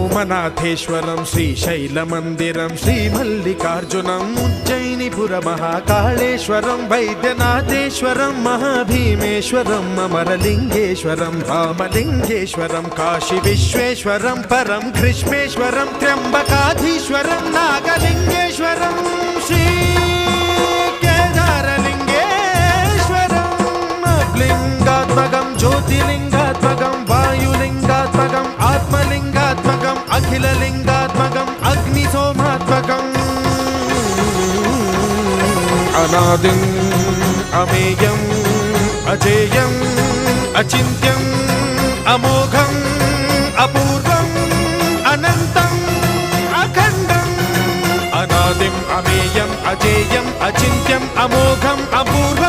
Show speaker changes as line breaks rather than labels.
सोमनाथेश्वरं श्रीशैलमन्दिरं श्रीमल्लिकार्जुनम् उज्जयिनीपुरमहाकाळेश्वरं वैद्यनाथेश्वरं महाभीमेश्वरम् अमरलिङ्गेश्वरं रामलिङ्गेश्वरं काशीविश्वेश्वरं परं ग्रीष्मेश्वरं त्र्यम्बकाधीश्वरं नागलिङ्गेश्वरं श्रीकेदारलिङ्गेश्वरम् लिङ्गात्मकं ज्योतिलिङ्गात्मकं वायुलिङ्गात्मकम् आत्मलिङ्गात्मकम् अखिललिङ्गात्मकम् अग्निसोमात्मकम् अनादिम् अमेयम् अजेयम् अचिन्त्यम् अमोघम् अपूर्वम् अनन्तम् अखण्डम् अनादिम् अमेयम् अजेयम् अचिन्त्यम् अमोघम् अपूर्वम्